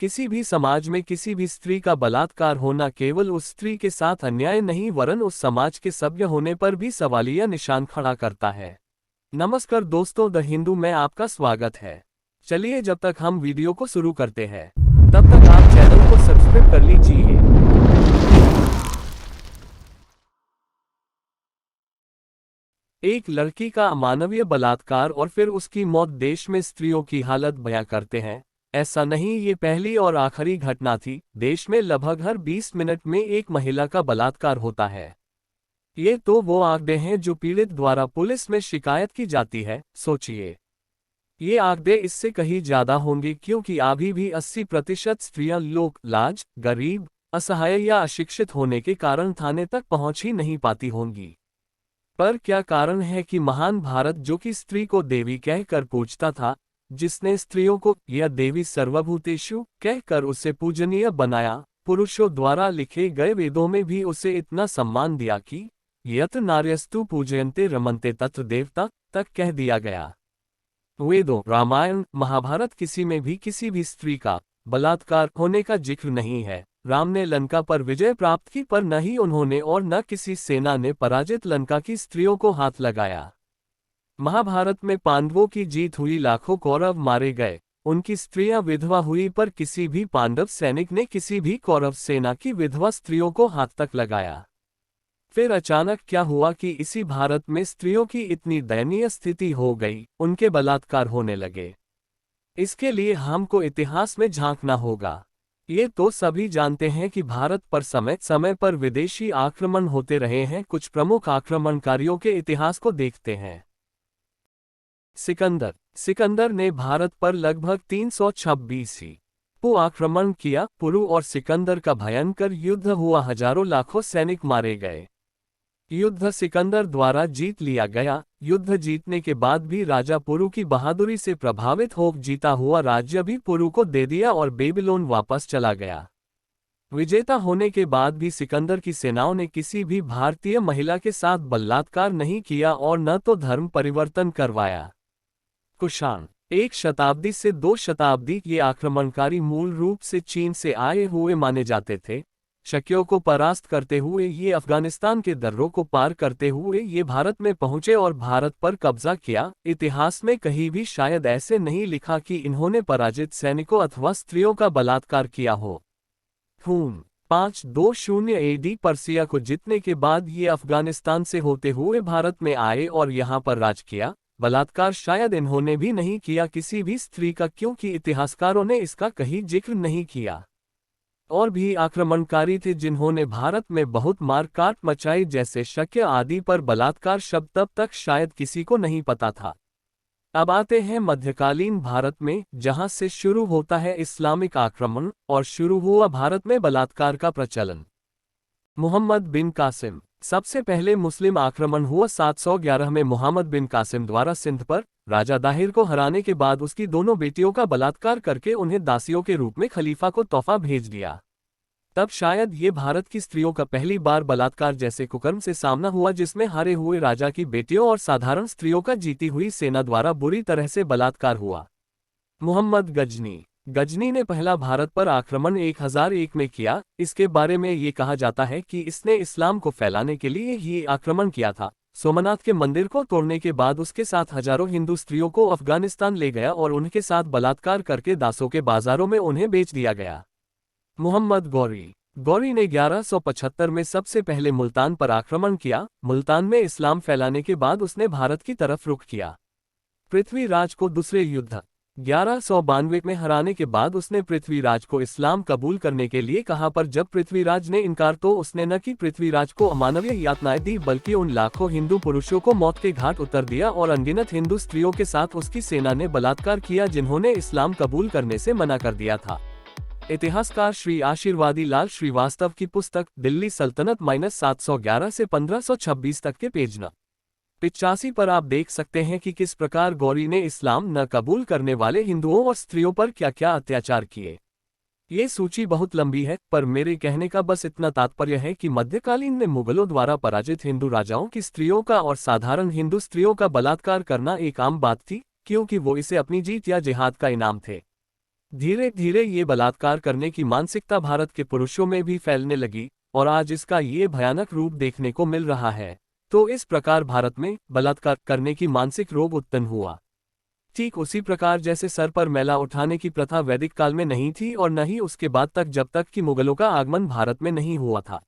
किसी भी समाज में किसी भी स्त्री का बलात्कार होना केवल उस स्त्री के साथ अन्याय नहीं वरन उस समाज के सभ्य होने पर भी सवालिया निशान खड़ा करता है। नमस्कार दोस्तों, द हिंदू में आपका स्वागत है। चलिए जब तक हम वीडियो को शुरू करते हैं तब तक आप चैनल को सब्सक्राइब कर लीजिए। एक लड़की का अमानवीय बलात्कार और फिर उसकी मौत देश में स्त्रियों की हालत बयां करते हैं। ऐसा नहीं, ये पहली और आखिरी घटना थी। देश में लगभग हर 20 मिनट में एक महिला का बलात्कार होता है। ये तो वो आंकड़े हैं जो पीड़ित द्वारा पुलिस में शिकायत की जाती है। सोचिए, ये आंकड़े इससे कहीं ज्यादा होंगे क्योंकि अभी भी 80% स्त्रियां लोक लाज, गरीब, असहाय या अशिक्षित होने के कारण थाने तक पहुंच ही नहीं पाती होंगी। पर क्या कारण है कि महान भारत, जो कि स्त्री को देवी कहकर पूजता था, जिसने स्त्रियों को या देवी सर्वभूतेषु कहकर उसे पूजनीय बनाया, पुरुषों द्वारा लिखे गए वेदों में भी उसे इतना सम्मान दिया कि यत नार्यस्तु पूजयन्ते रमन्ते तत्र देवता तक कह दिया गया। वेदों, रामायण, महाभारत किसी में भी किसी भी स्त्री का बलात्कार होने का जिक्र नहीं है। राम ने लंका पर विजय प्राप्त की, पर न ही उन्होंने और न किसी सेना ने पराजित लंका की स्त्रियों को हाथ लगाया। महाभारत में पांडवों की जीत हुई, लाखों कौरव मारे गए, उनकी स्त्रियां विधवा हुई, पर किसी भी पांडव सैनिक ने किसी भी कौरव सेना की विधवा स्त्रियों को हाथ तक लगाया। फिर अचानक क्या हुआ कि इसी भारत में स्त्रियों की इतनी दयनीय स्थिति हो गई, उनके बलात्कार होने लगे। इसके लिए हमको इतिहास में झांकना होगा। ये तो सभी जानते हैं कि भारत पर समय समय पर विदेशी आक्रमण होते रहे हैं। कुछ प्रमुख आक्रमणकारियों के इतिहास को देखते हैं। सिकंदर ने भारत पर लगभग 326 ईस्वी पूर्व आक्रमण किया। पुरु और सिकंदर का भयंकर युद्ध हुआ, हजारों लाखों सैनिक मारे गए। युद्ध सिकंदर द्वारा जीत लिया गया। युद्ध जीतने के बाद भी राजा पुरु की बहादुरी से प्रभावित हो जीता हुआ राज्य भी पुरु को दे दिया और बेबीलोन वापस चला गया। विजेता होने के बाद भी सिकंदर की सेनाओं ने किसी भी भारतीय महिला के साथ बलात्कार नहीं किया और न तो धर्म परिवर्तन करवाया। कुषाण 1 शताब्दी से 2 शताब्दी ये आक्रमणकारी मूल रूप से चीन से आए हुए माने जाते थे। शकियों को परास्त करते हुए ये अफगानिस्तान के दर्रों को पार करते हुए ये भारत में पहुंचे और भारत पर कब्जा किया। इतिहास में कहीं भी शायद ऐसे नहीं लिखा कि इन्होंने पराजित सैनिकों अथवा स्त्रियों का बलात्कार किया हो। 520 AD पर्सिया को जीतने के बाद ये अफगानिस्तान से होते हुए भारत में आए और यहाँ पर राज किया। बलात्कार शायद इन्होंने भी नहीं किया किसी भी स्त्री का, क्योंकि इतिहासकारों ने इसका कहीं जिक्र नहीं किया। और भी आक्रमणकारी थे जिन्होंने भारत में बहुत मारकाट मचाई, जैसे शक्य आदि, पर बलात्कार शब्द तब तक शायद किसी को नहीं पता था। अब आते हैं मध्यकालीन भारत में, जहां से शुरू होता है इस्लामिक आक्रमण और शुरू हुआ भारत में बलात्कार का प्रचलन। मुहम्मद बिन कासिम। सबसे पहले मुस्लिम आक्रमण हुआ 711 में मुहम्मद बिन कासिम द्वारा सिंध पर राजा दाहिर को हराने के बाद उसकी दोनों बेटियों का बलात्कार करके उन्हें दासियों के रूप में खलीफा को तोहफा भेज दिया। तब शायद ये भारत की स्त्रियों का पहली बार बलात्कार जैसे कुकर्म से सामना हुआ, जिसमें हारे हुए राजा की बेटियों और साधारण स्त्रियों का जीती हुई सेना द्वारा बुरी तरह से बलात्कार हुआ। मुहम्मद गजनी ने पहला भारत पर आक्रमण 1001 में किया। इसके बारे में ये कहा जाता है कि इसने इस्लाम को फैलाने के लिए ही आक्रमण किया था। सोमनाथ के मंदिर को तोड़ने के बाद उसके साथ हजारों हिंदू स्त्रियों को अफगानिस्तान ले गया और उनके साथ बलात्कार करके दासों के बाजारों में उन्हें बेच दिया गया। मुहम्मद गौरी ने 1175 में सबसे पहले मुल्तान पर आक्रमण किया। मुल्तान में इस्लाम फैलाने के बाद उसने भारत की तरफ रुख किया। पृथ्वीराज को दूसरे युद्ध 1192 में हराने के बाद उसने पृथ्वीराज को इस्लाम कबूल करने के लिए कहा, पर जब पृथ्वीराज ने इनकार तो उसने न कि पृथ्वीराज को अमानवीय यातनाएं दी, बल्कि उन लाखों हिंदू पुरुषों को मौत के घाट उतर दिया और अनगिनत हिंदू स्त्रियों के साथ उसकी सेना ने बलात्कार किया जिन्होंने इस्लाम कबूल करने से मना कर दिया था। इतिहासकार श्री आशीर्वादी लाल श्रीवास्तव की पुस्तक दिल्ली सल्तनत -711 से 1526 तक के पेज न 85 पर आप देख सकते हैं कि किस प्रकार गौरी ने इस्लाम न कबूल करने वाले हिंदुओं और स्त्रियों पर क्या क्या अत्याचार किए। ये सूची बहुत लंबी है, पर मेरे कहने का बस इतना तात्पर्य है कि मध्यकालीन में मुगलों द्वारा पराजित हिंदू राजाओं की स्त्रियों का और साधारण हिंदू स्त्रियों का बलात्कार करना एक आम बात थी, क्योंकि वो इसे अपनी जीत या जिहाद का इनाम थे। धीरे धीरे ये बलात्कार करने की मानसिकता भारत के पुरुषों में भी फैलने लगी, और आज इसका ये भयानक रूप देखने को मिल रहा है। तो इस प्रकार भारत में बलात्कार करने की मानसिक रोग उत्पन्न हुआ। ठीक उसी प्रकार जैसे सर पर मैला उठाने की प्रथा वैदिक काल में नहीं थी और न ही उसके बाद तक, जब तक कि मुगलों का आगमन भारत में नहीं हुआ था।